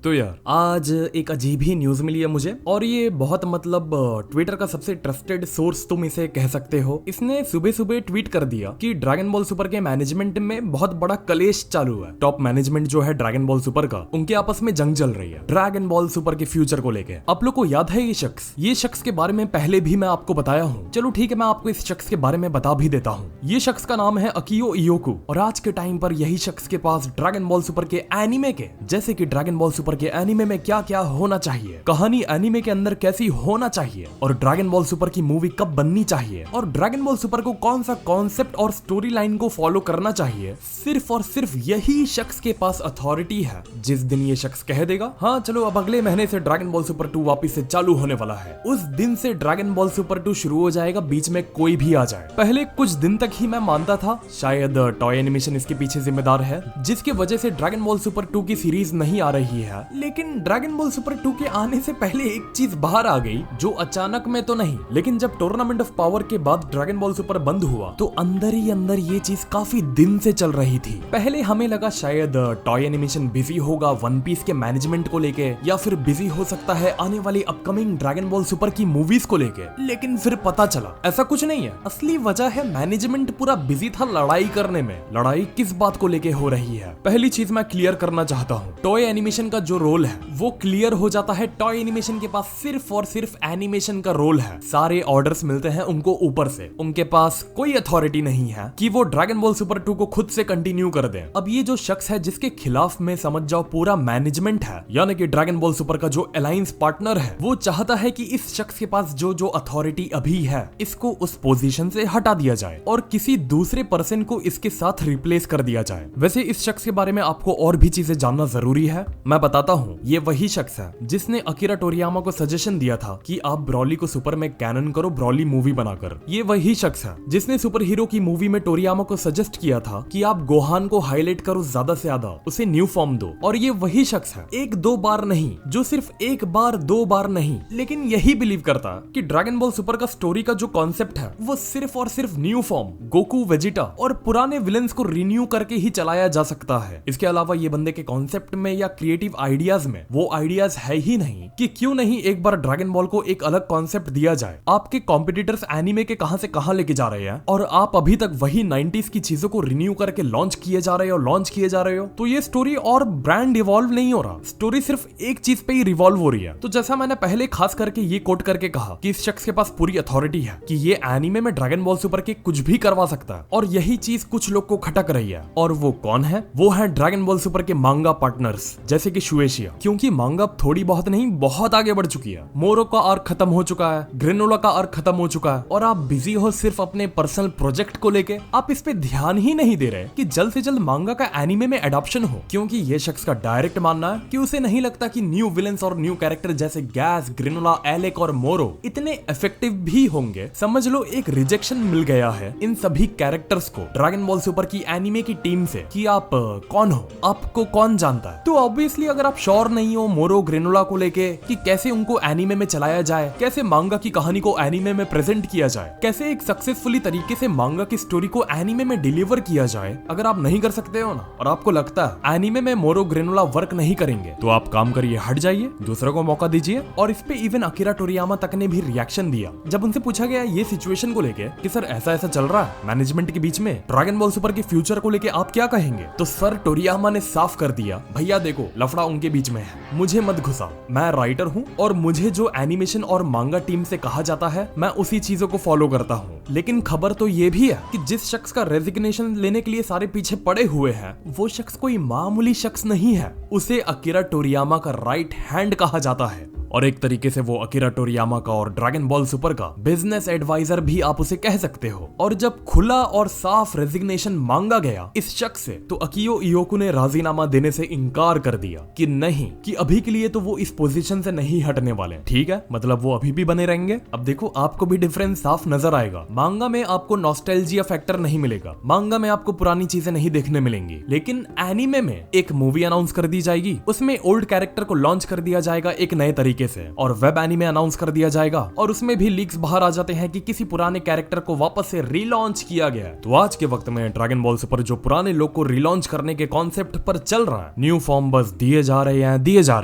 तो यार आज एक अजीब ही न्यूज मिली है मुझे और ये बहुत मतलब ट्विटर का सबसे ट्रस्टेड सोर्स तुम इसे कह सकते हो। इसने सुबह सुबह ट्वीट कर दिया कि ड्रैगन बॉल सुपर के मैनेजमेंट में बहुत बड़ा कलेश चालू है। टॉप मैनेजमेंट जो है ड्रैगन बॉल सुपर का, उनके आपस में जंग चल रही है ड्रैगन बॉल सुपर के फ्यूचर को लेके। आप लोग को याद है ये शख्स के बारे में पहले भी मैं आपको बताया हूँ। चलो ठीक है, मैं आपको इस शख्स के बारे में बता भी देता हूँ। ये शख्स का नाम है अकियो इयोकू और आज के टाइम पर यही शख्स के पास ड्रैगन बॉल सुपर के एनिमे के, जैसे कि ड्रैगन बॉल सुपर के एनिमे में क्या क्या होना चाहिए, कहानी एनिमे के अंदर कैसी होना चाहिए, और ड्रैगन बॉल सुपर की मूवी कब बननी चाहिए, और ड्रैगन बॉल सुपर को कौन सा कॉन्सेप्ट और स्टोरी लाइन को फॉलो करना चाहिए, सिर्फ और सिर्फ यही शख्स के पास अथॉरिटी है। जिस दिन ये शख्स कह देगा हाँ चलो अब अगले महीने से ड्रैगन बॉल सुपर 2 वापिस से चालू होने वाला है, उस दिन से ड्रैगन बॉल सुपर 2 शुरू हो जाएगा, बीच में कोई भी आ जाए। पहले कुछ दिन तक ही मैं मानता था शायद टॉय एनिमेशन इसके पीछे जिम्मेदार है, जिसकी वजह से ड्रैगन बॉल सुपर 2 की सीरीज नहीं आ रही है। लेकिन ड्रैगन बॉल सुपर 2 के आने से पहले एक चीज बाहर आ गई जो अचानक में तो नहीं, लेकिन जब टूर्नामेंट ऑफ पावर के बाद ड्रैगन बॉल सुपर बंद हुआ तो अंदर ही अंदर ये चीज काफी दिन से चल रही थी। पहले हमें लगा शायद टॉय एनिमेशन बिजी होगा वन पीस के मैनेजमेंट को लेके, या फिर बिजी हो सकता है आने वाली अपकमिंग ड्रैगन बॉल सुपर की मूवीज को लेके, लेकिन फिर पता चला ऐसा कुछ नहीं है। असली वजह है मैनेजमेंट पूरा बिजी था लड़ाई करने में। लड़ाई किस बात को लेके हो रही है, पहली चीज मैं क्लियर करना चाहता हूँ। टॉय एनिमेशन का जो रोल है वो क्लियर हो जाता है। टॉय एनिमेशन के पास सिर्फ और सिर्फ एनिमेशन का रोल है, सारे ऑर्डर्स मिलते हैं उनको ऊपर से, उनके पास कोई अथॉरिटी नहीं है कि वो ड्रैगन बॉल सुपर 2 को खुद से कंटिन्यू कर दें। अब ये जो शख्स है जिसके खिलाफ में समझ जाओ पूरा मैनेजमेंट है, यानी कि ड्रैगन बॉल सुपर का जो अलायंस पार्टनर है, वो चाहता है कि इस शख्स के पास जो जो अथॉरिटी अभी है इसको उस पोजीशन से हटा दिया जाए और किसी दूसरे पर्सन को इसके साथ रिप्लेस कर दिया जाए। वैसे इस शख्स के बारे में आपको और भी चीजें जानना जरूरी है, मैं बताता हूँ। ये वही शख्स है जिसने अकीरा टोरियामा को सजेशन दिया था कि आप ब्रॉली को सुपर में कैनन करो, ब्रॉली मूवी बनाकर। ये वही शख्स है जिसने सुपर हीरो की मूवी में टोरियामा को सजेस्ट किया था कि आप गोहान को हाईलाइट करो ज्यादा से ज्यादा, उसे न्यू फॉर्म दो। और ये वही शख्स है, एक दो बार नहीं, जो सिर्फ एक बार दो बार नहीं, लेकिन यही बिलीव करता है कि ड्रैगन बॉल सुपर का स्टोरी का जो कॉन्सेप्ट है वो सिर्फ और सिर्फ न्यू फॉर्म गोकू, वेजिटा और पुराने विलन्स को रिन्यू करके ही चलाया जा सकता है। इसके अलावा ये बंदे के कॉन्सेप्ट में या क्रिएटिव आइडियाज में वो आइडियाज है ही नहीं कि क्यों नहीं एक बार ड्रैगन बॉल को एक अलग कॉन्सेप्ट दिया जाए। आपके कॉम्पिटिटर्स एनिमे के कहां से कहां लेके जा रहे हैं और आप अभी तक वही 90s की चीजों को रिन्यू करके लॉन्च किए जा रहे हो, तो ये स्टोरी और ब्रांड इवॉल्व नहीं हो रहा, स्टोरी सिर्फ एक चीज पे ही रिवॉल्व हो रही है। तो जैसा मैंने पहले खास करके ये कोट करके कहा कि इस शख्स के पास पूरी अथॉरिटी है कि ये एनिमे में ड्रैगन बॉल सुपर के कुछ भी करवा सकता है, और यही चीज कुछ लोग को खटक रही है। और वो कौन है? वो है ड्रैगन बॉल सुपर के मांगा पार्टनर्स, जैसे कि शुएशिया, क्योंकि मांगा थोड़ी बहुत नहीं बहुत आगे बढ़ चुकी है। मोरो का आर्क खत्म हो चुका है, ग्रेनोला का आर्क खत्म हो चुका है, और आप बिजी हो सिर्फ अपने पर्सनल प्रोजेक्ट को लेके। आप इस पे ध्यान ही नहीं दे रहे कि जल्द से जल्द मांगा का एनिमे में एडॉप्शन हो, क्योंकि ये शख्स का डायरेक्ट मानना है कि उसे नहीं लगता कि न्यू विलेंस और न्यू कैरेक्टर जैसे गैस, ग्रेनोला, एलेक और मोरो इतने इफेक्टिव भी होंगे। समझ लो एक रिजेक्शन मिल गया है इन सभी कैरेक्टर्स को ड्रैगन बॉल सुपर की एनिमे की टीम से कि आप कौन हो, आपको कौन जानता है। तो ऑब्वियसली अगर आप श्योर नहीं हो मोरो, ग्रेनोला को लेके कि कैसे उनको एनिमे में चलाया जाए, कैसे मांगा की कहानी को एनिमे में प्रेजेंट किया जाए, कैसे एक सक्सेसफुली तरीके से मांगा की स्टोरी को एनिमे में डिलीवर किया जाए, अगर आप नहीं कर सकते हो ना, और आपको लगता है एनिमे में मोरो, ग्रेनोला वर्क नहीं करेंगे, तो आप काम करिए, हट जाइए, दूसरों को मौका दीजिए। और इस पे इवन अकीरा टोरियामा तक ने भी रिएक्शन दिया जब उनसे पूछा गया ये सिचुएशन को लेके कि सर ऐसा ऐसा चल रहा है मैनेजमेंट के बीच में, ड्रैगन बॉल सुपर के फ्यूचर को लेके आप क्या कहेंगे। तो सर टोरियामा ने साफ कर दिया, भैया देखो लफड़ा उनके बीच में है, मुझे मत घुसाओ, मैं राइटर हूँ और मुझे जो एनिमेशन और मांगा टीम से कहा जाता है मैं उसी चीजों को फॉलो करता हूँ। लेकिन खबर तो ये भी है कि जिस शख्स का रेजिग्नेशन लेने के लिए सारे पीछे पड़े हुए हैं वो शख्स कोई मामूली शख्स नहीं है, उसे अकीरा टोरियामा का राइट हैंड कहा जाता है, और एक तरीके से वो अकीरा टोरियामा का और ड्रैगन बॉल सुपर का बिजनेस एडवाइजर भी आप उसे कह सकते हो। और जब खुला और साफ रेजिग्नेशन मांगा गया इस शख्स से, तो अकियो इयोकू ने राजीनामा देने से इनकार कर दिया कि नहीं, कि अभी के लिए तो वो इस पोजीशन से नहीं हटने वाले। ठीक है, मतलब वो अभी भी बने रहेंगे। अब देखो आपको भी डिफरेंस साफ नजर आएगा। मांगा में आपको नॉस्टैल्जिया फैक्टर नहीं मिलेगा, मांगा में आपको पुरानी चीजें नहीं देखने मिलेंगी, लेकिन एनिमे में एक मूवी अनाउंस कर दी जाएगी, उसमें ओल्ड कैरेक्टर को लॉन्च कर दिया जाएगा एक नए तरीके तरीके से, और वेब एनीमे अनाउंस कर दिया जाएगा और उसमें भी लीक्स बाहर आ जाते हैं कि किसी पुराने कैरेक्टर को वापस से रीलॉन्च किया गया है। तो आज के वक्त में ड्रैगन बॉल सुपर जो पुराने लोग को रीलॉन्च करने के कॉन्सेप्ट पर चल रहा है, न्यू फॉर्म बस दिए जा रहे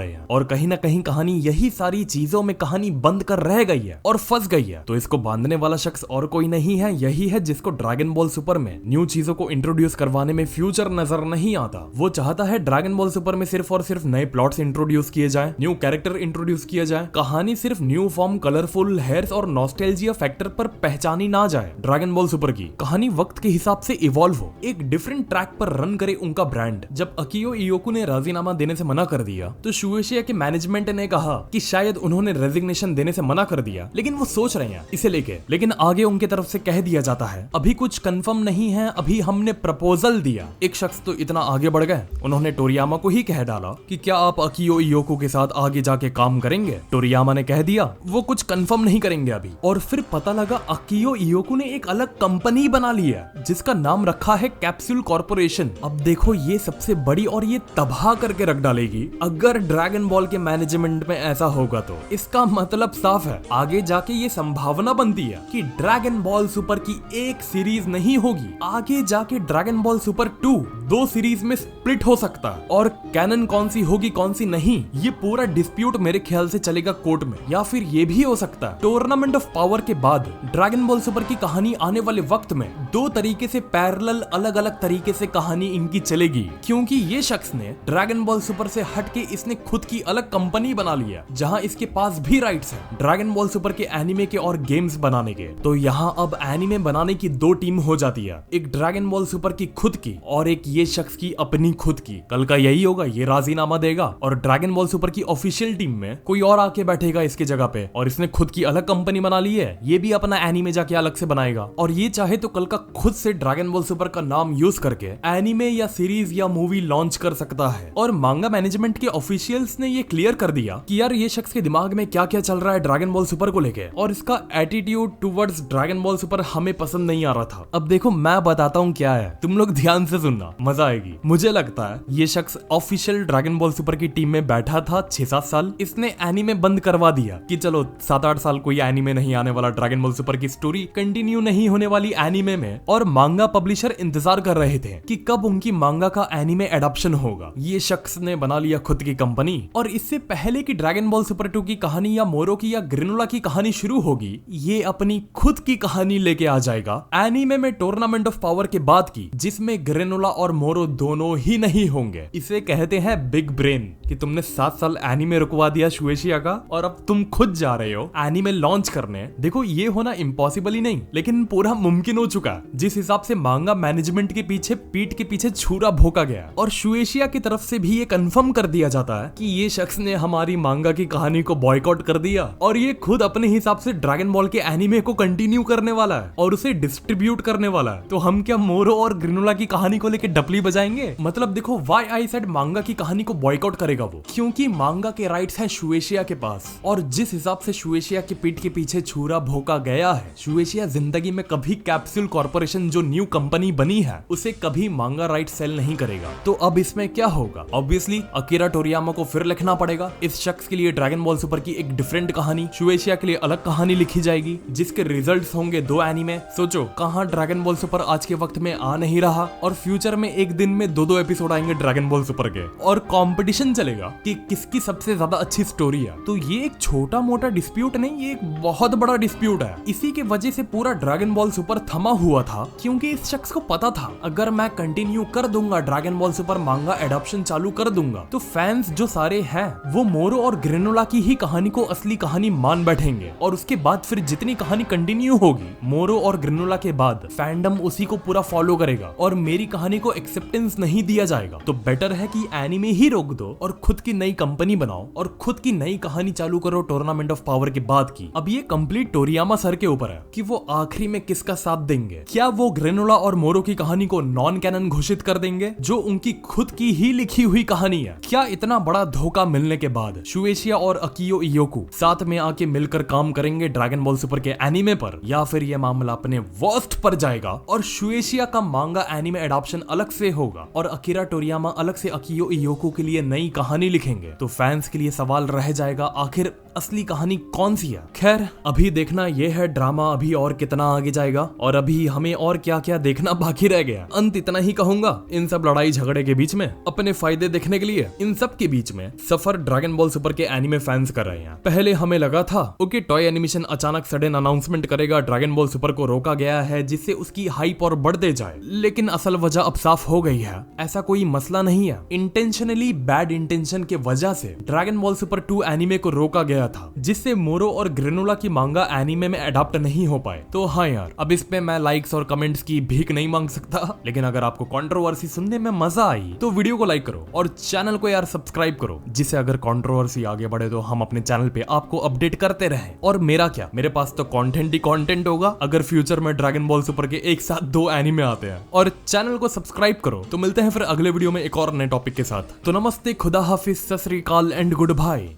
हैं और कहीं ना कहीं कहानी यही सारी चीजों में कहानी बंद कर रह गई है और फंस गई है। तो इसको बांधने वाला शख्स और कोई नहीं है, यही है जिसको ड्रैगन बॉल सुपर में न्यू चीजों को इंट्रोड्यूस करवाने में फ्यूचर नजर नहीं आता। वो चाहता है ड्रैगन बॉल सुपर में सिर्फ और सिर्फ नए प्लॉट्स इंट्रोड्यूस किए जाए, न्यू कैरेक्टर इंट्रोड्यूस किया जाए, कहानी सिर्फ न्यू फॉर्म, कलरफुल हेयर्स और नॉस्टैल्जिया फैक्टर पर पहचानी ना जाए। ड्रैगन बॉल सुपर की कहानी वक्त के हिसाब से इवॉल्व हो, एक डिफरेंट ट्रैक पर रन करे उनका ब्रांड। जब अकियो इयोको ने राजीनामा देने से मना कर दिया तो शुएशिया के मैनेजमेंट ने कहा कि शायद उन्होंने रेजिग्नेशन देने से मना कर दिया, लेकिन वो सोच रहे हैं इसे लेके। लेकिन आगे उनके तरफ से कह दिया जाता है अभी कुछ कंफर्म नहीं है, अभी हमने प्रपोजल दिया। एक शख्स तो इतना आगे बढ़ गए, उन्होंने टोरियामा को ही कह डाला कि क्या आप अकियो इयोको के साथ आगे जाके काम करेंगे। टोरियामा ने कह दिया वो कुछ कंफर्म नहीं करेंगे अभी। और फिर पता लगा अकियो इयोको ने एक अलग कंपनी बना ली है जिसका नाम रखा है कैप्सूल कॉर्पोरेशन। अब देखो ये सबसे बड़ी और ये तबाह करके रख डालेगी अगर ड्रैगन बॉल के मैनेजमेंट में ऐसा होगा। तो इसका मतलब साफ है, आगे जाके ये संभावना बनती है कि ड्रैगन बॉल सुपर की एक सीरीज नहीं होगी, आगे जाके ड्रैगन बॉल सुपर 2 दो सीरीज में स्प्लिट हो सकता है। और कैनन कौन सी होगी कौन सी नहीं, ये पूरा डिस्प्यूट मेरे ख्याल से चलेगा कोर्ट में। या फिर ये भी हो सकता है टूर्नामेंट ऑफ पावर के बाद ड्रैगन बॉल सुपर की कहानी आने वाले वक्त में दो तरीके से पैरेलल अलग अलग तरीके से कहानी इनकी चलेगी, क्योंकि ये शख्स ने ड्रैगन बॉल सुपर से हटके इसने खुद की अलग कंपनी बना लिया जहां इसके पास भी राइट्स हैं ड्रैगन बॉल सुपर के एनिमे के और गेम्स बनाने के। तो यहां अब एनिमे बनाने की दो टीम हो जाती है, एक ड्रैगन बॉल सुपर की खुद की और एक ये शख्स की अपनी खुद की। कल का यही होगा, ये राजीनामा देगा और ड्रैगन बॉल सुपर की ऑफिशियल टीम में कोई और आके बैठेगा इसके जगह पे, और इसने खुद की अलग कंपनी बना ली है, ये भी अपना एनिमे जाके अलग से बनाएगा। और ये चाहे तो कल का खुद से ड्रैगन बॉल सुपर का नाम यूज करके एनिमे या सीरीज या मूवी लॉन्च कर सकता है। और मांगा मैनेजमेंट के ऑफिशियल्स ने ये क्लियर कर दिया कि यार ये शख्स के दिमाग में क्या क्या चल रहा है ड्रैगन बॉल सुपर को लेके, और इसका attitude towards dragon ball super हमें पसंद नहीं आ रहा था। अब देखो मैं बताता हूँ क्या है, तुम लोग ध्यान से सुनना, मजा आएगी। मुझे लगता है ये शख्स ऑफिशियल ड्रैगन बॉल सुपर की टीम में बैठा था 6-7 साल, इसने एनिमे बंद करवा दिया कि चलो 7-8 साल कोई एनिमे नहीं आने वाला, ड्रैगन बॉल सुपर की स्टोरी कंटिन्यू नहीं होने वाली एनिमे में। और मांगा पब्लिशर इंतजार कर रहे थे कि कब उनकी मांगा का एनिमे एडॉप्शन होगा। ये शख्स ने बना लिया खुद की कंपनी, और इससे पहले कि ड्रैगन बॉल सुपर 2 की कहानी या मोरो की या ग्रेनुला की कहानी शुरू होगी, ये अपनी खुद की कहानी लेके आ जाएगा एनिमे में टूर्नामेंट ऑफ पावर के बाद की, जिसमें ग्रेनुला और मोरो दोनों ही नहीं होंगे। इसे कहते हैं बिग ब्रेन, कि तुमने 7 साल एनिमे रुकवा दिया शुएशिया का और अब तुम खुद जा रहे हो एनिमे लॉन्च करने। देखो ये होना इम्पॉसिबल ही नहीं लेकिन पूरा मुमकिन हो चुका, जिस हिसाब से मांगा मैनेजमेंट के पीछे पीठ के पीछे छुरा भोंका गया। और शुएशिया की तरफ से भी ये कंफर्म कर दिया जाता है कि ये शख्स ने हमारी मांगा की कहानी को बॉयकॉट कर दिया और ये खुद अपने हिसाब से ड्रैगन बॉल के एनिमे को कंटिन्यू करने वाला है और उसे डिस्ट्रीब्यूट करने वाला है। तो हम क्या मोरो और ग्रेनुला की कहानी को लेके डपली बजाएंगे? मतलब देखो व्हाई आई सेड मांगा की कहानी को बॉयकॉट करेगा वो, क्योंकि मांगा के राइट्स हैं शुएशिया के पास। और जिस हिसाब से शुएशिया के पीठ के पीछे छुरा भोंका गया है, शुएशिया जिंदगी में कभी कैप्सूल कॉर्पोरेशन जो न्यू कंपनी बनी है उसे कभी मांगा राइट सेल नहीं करेगा। तो अब इसमें क्या होगा? ऑब्वियसली अकीरा टोरियामा को फिर लिखना पड़ेगा। इस शख्स के लिए ड्रैगन बॉल सुपर की एक डिफरेंट कहानी, शुएशिया के लिए अलग कहानी लिखी जाएगी जिसके रिजल्ट्स होंगे 2 एनीमे। सोचो कहां ड्रैगन बॉल सुपर आज के वक्त में आ नहीं रहा और फ्यूचर में एक दिन में 2-2 एपिसोड आएंगे ड्रैगन बॉल सुपर के, और कंपटीशन चलेगा कि किसकी सबसे ज्यादा अच्छी स्टोरी है। तो ये एक छोटा मोटा डिस्प्यूट नहीं, ये एक बहुत बड़ा डिस्प्यूट है। इसी के वजह से पूरा ड्रैगन बॉल सुपर थमा हुआ था, क्योंकि इस शख्स को पता था अगर मैं कंटिन्यू कर दूंगा ड्रैगन बॉल सुपर मांगा एडॉप्शन चालू कर दूंगा तो फैंस जो सारे हैं वो मोरो और ग्रेनुला की ही कहानी को असली कहानी मान बैठेंगे, और उसके बाद फिर जितनी कहानी कंटिन्यू होगी मोरो और ग्रेनुला के बाद फैंडम उसी को पूरा फॉलो करेगा और मेरी कहानी को एक्सेप्टेंस नहीं दिया जाएगा। तो बेटर है कि एनीमे ही रोक दो और खुद की नई कंपनी बनाओ और खुद की नई कहानी चालू करो टूर्नामेंट ऑफ पावर के बाद की। अब ये कंप्लीट टोरियामा सर के ऊपर है कि वो आखिरी में किसका साथ देंगे। क्या वो ग्रेनुला और मोरो की कहानी को नॉन कैनन घोषित कर देंगे जो उनकी खुद की ही लिखी हुई कहानी है? क्या इतना बड़ा धोखा मिलने के बाद शुएशिया और अकियो इयोको साथ में आके मिलकर काम करेंगे ड्रैगन बॉल सुपर के एनीमे पर, या फिर यह मामला अपने वर्स्ट पर जाएगा और शुएशिया का मांगा एनीमे एडॉप्शन अलग से होगा और अकीरा टोरियामा अलग से अकियो इयोको के लिए नई कहानी लिखेंगे? तो फैंस के लिए सवाल रह रह जाएगा आखिर असली कहानी कौन सी है। खैर अभी देखना ये है ड्रामा अभी और कितना आगे जाएगा और अभी हमें और क्या क्या देखना बाकी रह गया। अंत इतना ही कहूंगा, इन सब लड़ाई झगड़े के बीच में अपने फायदे देखने के लिए इन सब के बीच में सफर ड्रैगन बॉल सुपर के एनिमे फैंस कर रहे हैं। पहले हमें लगा था ओके टॉय एनिमेशन अचानक सडन अनाउंसमेंट करेगा ड्रैगन बॉल सुपर को रोका गया है जिससे उसकी हाइप और बढ़ते जाए, लेकिन असल वजह अब साफ हो गई है। ऐसा कोई मसला नहीं है, इंटेंशनली बैड इंटेंशन के वजह से ड्रैगन बॉल सुपर 2 एनिमे को रोका गया था जिससे मोरो और ग्रेनुला की मांगा एनिमे में अडॉप्ट नहीं हो पाए। तो हाँ यार, अब इस पे मैं लाइक्स और कमेंट्स की भीख नहीं मांग सकता, लेकिन अगर आपको कंट्रोवर्सी सुनने में मजा आई तो वीडियो को लाइक करो और चैनल को यार सब्सक्राइब करो, जिससे अगर कंट्रोवर्सी आगे बढ़े तो हम अपने चैनल पे आपको अपडेट करते रहें। और मेरा क्या, मेरे पास तो कंटेंट ही कंटेंट होगा अगर फ्यूचर में ड्रैगन बॉल सुपर के एक साथ 2 एनिमे आते हैं। और चैनल को सब्सक्राइब करो। तो मिलते हैं फिर अगले वीडियो में एक और नए टॉपिक के साथ। तो नमस्ते, खुदा हाफिज, सत श्री अकाल एंड गुड बाय।